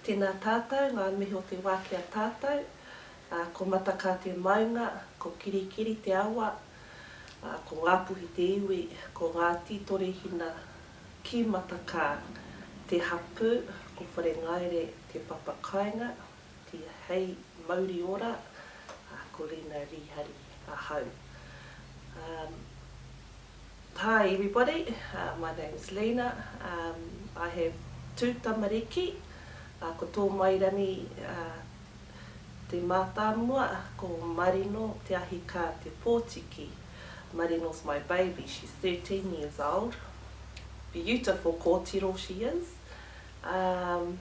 Tēnā tātou, ngā mihi o te wākia tātou, ko mataka te maunga, ko kirikiri te awa, ko ngāpuhi te iwi, ko ngā tītore hina ki mataka te hapu, ko whare ngaire te papakainga, ki hei mauri ora, ko Lina Rihari ahau. Hi everybody, my name is Lina. I have two tamariki, ko tō mairani te mātāmua, ko Marino, te ahi kā te pōtiki. Marino's my baby, she's 13 years old. Beautiful kōtiro she is. And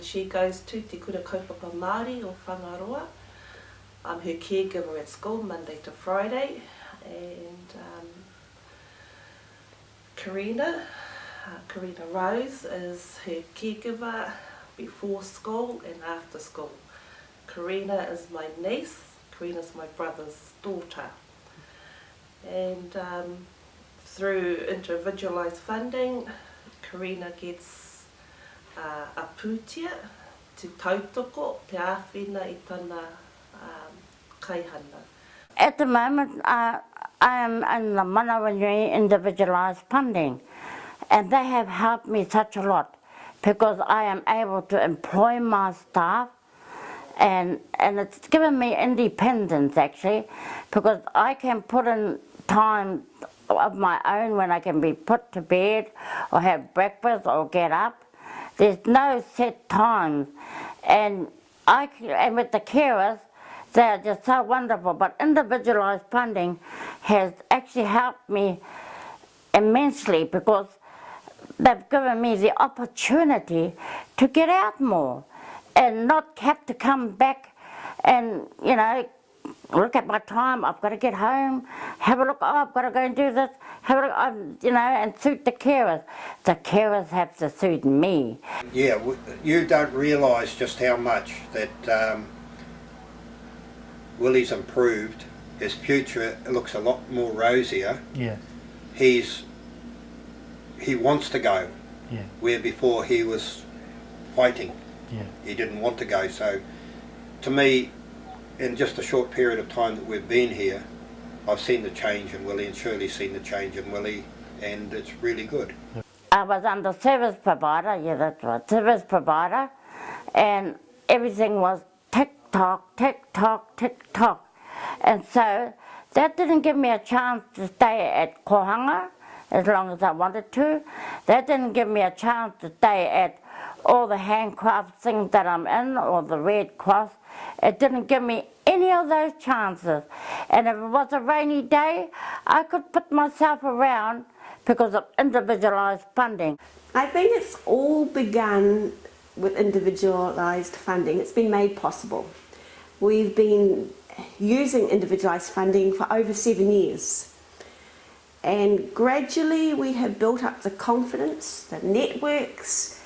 she goes to Te Kura Kaupapa Māori o Whangaroa. I'm her caregiver at school, Monday to Friday. And Karina Rose is her caregiver before school and after school. Karina is my niece, Karina's my brother's daughter. And through individualised funding, Karina gets a pūtia to tautoko, te āwhina I tana kaihana. At the moment, I am in the Manawanui individualised funding, and they have helped me such a lot because I am able to employ my staff, and it's given me independence actually, because I can put in time of my own when I can be put to bed or have breakfast or get up. There's no set times, and with the carers, they're just so wonderful, but individualised funding has actually helped me immensely because they've given me the opportunity to get out more and not have to come back and, you know, look at my time, I've got to get home, have a look, oh, I've got to go and do this, have a look, you know, and suit the carers. The carers have to suit me. Yeah, you don't realise just how much that Willie's improved. His future looks a lot more rosier. Yeah. He wants to go. Yeah. Where before he was fighting. Yeah. He didn't want to go. So to me, in just a short period of time that we've been here, I've seen the change in Willie, and Shirley's seen the change in Willie, and it's really good. I was under service provider, yeah, that's right, service provider, and everything was tick-tock, tick-tock, tick-tock. And so that didn't give me a chance to stay at Kohanga as long as I wanted to. That didn't give me a chance to stay at all the handcraft things that I'm in, or the Red Cross. It didn't give me any of those chances. And if it was a rainy day, I could put myself around because of individualised funding. I think it's all begun with individualised funding. It's been made possible. We've been using individualised funding for over 7 years. And gradually we have built up the confidence, the networks,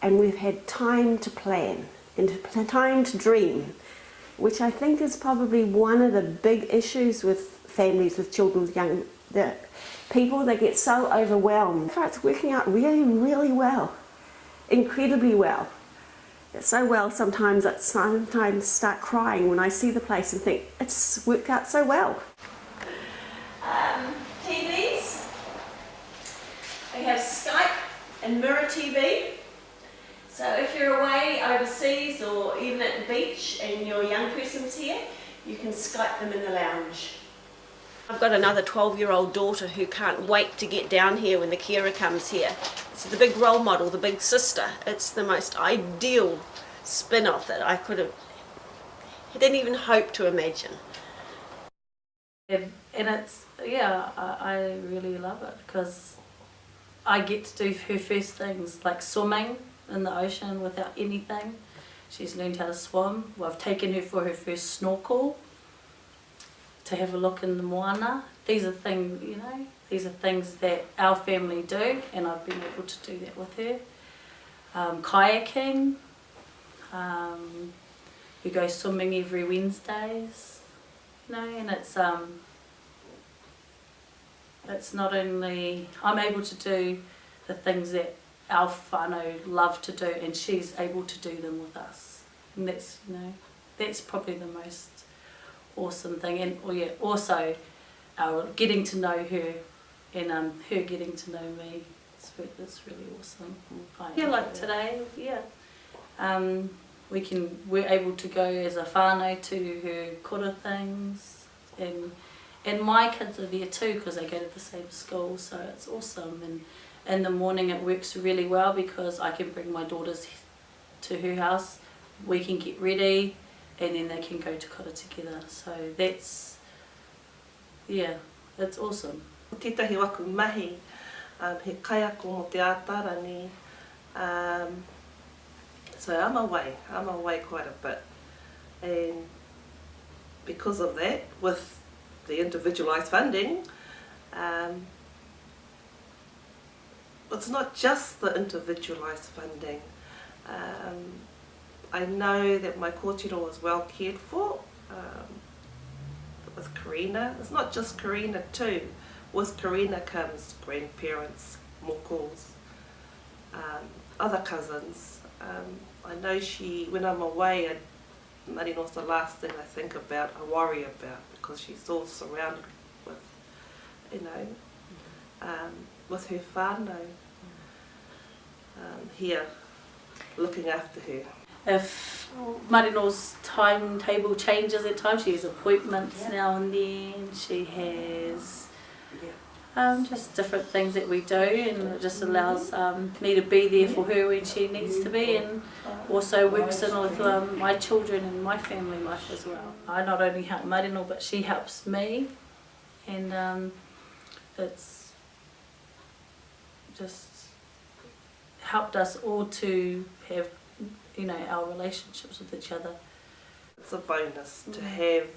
and we've had time to plan and time to dream, which I think is probably one of the big issues with families with children with young people. They get so overwhelmed. It's working out really, really well, incredibly well. It's so well sometimes I start crying when I see the place and think it's worked out so well. TVs. We have Skype and Mirror TV. So if you're away overseas or even at the beach and your young person's here, you can Skype them in the lounge. I've got another 12-year-old daughter who can't wait to get down here when the carer comes here. It's the big role model, the big sister. It's the most ideal spin-off that I didn't even hope to imagine. And it's, yeah, I really love it because I get to do her first things like swimming in the ocean without anything. She's learned how to swim. Well, I've taken her for her first snorkel to have a look in the moana. These are things, you know, these are things that our family do, and I've been able to do that with her. Kayaking. We go swimming every Wednesdays. You know, and it's not only I'm able to do the things that our whānau love to do, and she's able to do them with us. And that's, you know, that's probably the most awesome thing. And also our getting to know her, and her getting to know me. It's really awesome. Yeah, like today, we're able to go as a whānau to her kora things, and my kids are there too because they go to the same school, so it's awesome. And in the morning it works really well because I can bring my daughters to her house, we can get ready, and then they can go to kora together. So that's, it's awesome. Tētahi waku mahi, he kaiako mo te ātarani, so I'm away quite a bit, and because of that, with the individualised funding, it's not just the individualised funding. I know that my kōtiro is well cared for with Karina. It's not just Karina too. With Karina comes grandparents, mokos, other cousins. I know when I'm away, Marino's the last thing I think about, I worry about, because she's all surrounded with, with her whānau here, looking after her. If Marino's timetable changes at times, she has appointments now and then, she has just different things that we do, and it just allows me to be there for her when she needs to be, and also works in with my children and my family life as well. I not only help Marino, but she helps me, and it's just helped us all to have, our relationships with each other. It's a bonus to have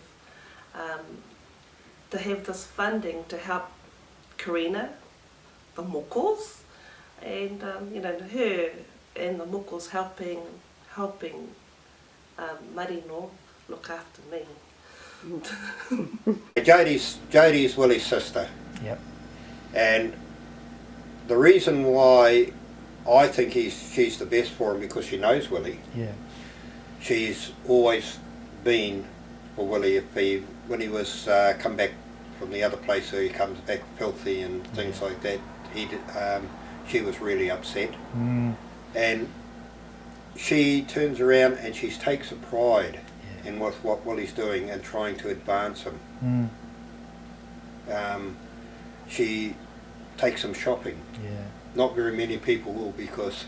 this funding to help Karina, the mokos, and her and the mokos helping Marino look after me. Jodie's Willie's sister. Yep. And the reason why I think she's the best for him, because she knows Willie. Yeah. She's always been for Willie. When he was come back from the other place, so he comes back filthy and things like that, she was really upset. And she turns around and she takes a pride in what Willie's doing and trying to advance him. She takes him shopping. Yeah. Not very many people will, because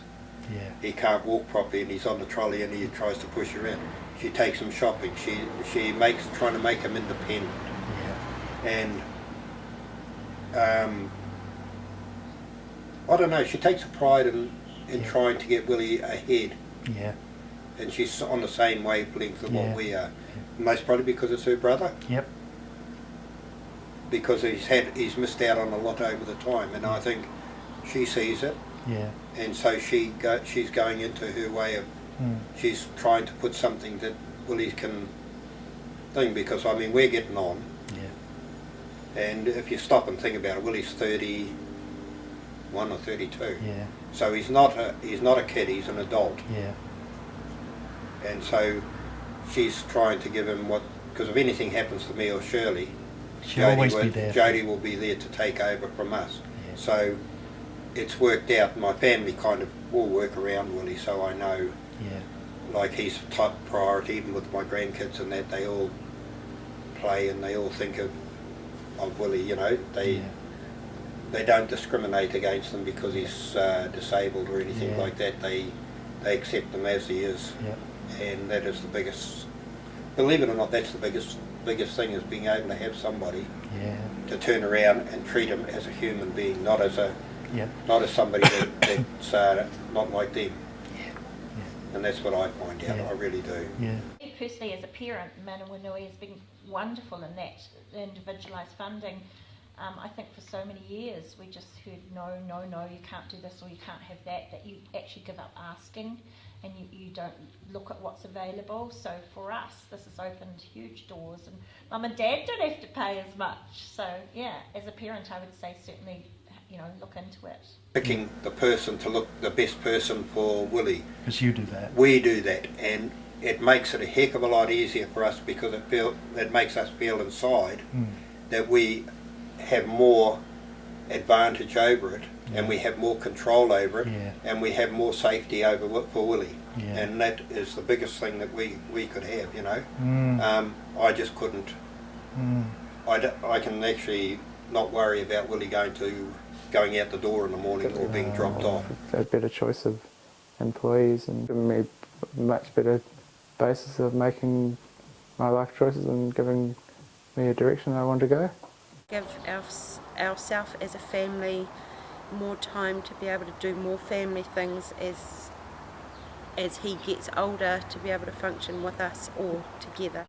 he can't walk properly and he's on the trolley and he tries to push her in. She takes him shopping. She trying to make him independent. And I don't know, she takes a pride in trying to get Willie ahead. Yeah. And she's on the same wavelength of what we are. Most probably because it's her brother. Yep. Because he's missed out on a lot over the time, and I think she sees it. Yeah. And so she's going into her way of she's trying to put something that Willie can thing, because we're getting on. Yeah. And if you stop and think about it, Willie's 31 or 32. Yeah. So he's not a kid, he's an adult. Yeah. And so she's trying to give him because if anything happens to me or Shirley, Jodie will be there to take over from us. Yeah. So it's worked out. My family kind of will work around Willie, so I know like he's top priority. Even with my grandkids and that, they all play and they all think of Willie. They don't discriminate against him because he's disabled or anything like that. They accept him as he is. Yeah. And that is the biggest, believe it or not, that's the biggest thing, is being able to have somebody to turn around and treat him as a human being, not as somebody that's not like them. And that's what I find out. I really do. Me personally, as a parent, Manawanui has been wonderful in that individualised funding. I think for so many years we just heard no, you can't do this or you can't have that you actually give up asking, and you don't look at what's available. So for us, this has opened huge doors, and Mum and Dad don't have to pay as much. So as a parent, I would say certainly look into it. Picking the person to look the best person for Willie. Because you do that. We do that, and it makes it a heck of a lot easier for us because it makes us feel inside that we have more advantage over it, and we have more control over it, and we have more safety over it for Willie. And that is the biggest thing that we could have, I just couldn't. I can actually not worry about Willie going out the door in the morning or being dropped off. A better choice of employees and giving me a much better basis of making my life choices and giving me a direction I want to go. Give ourselves as a family more time to be able to do more family things as he gets older, to be able to function with us all together.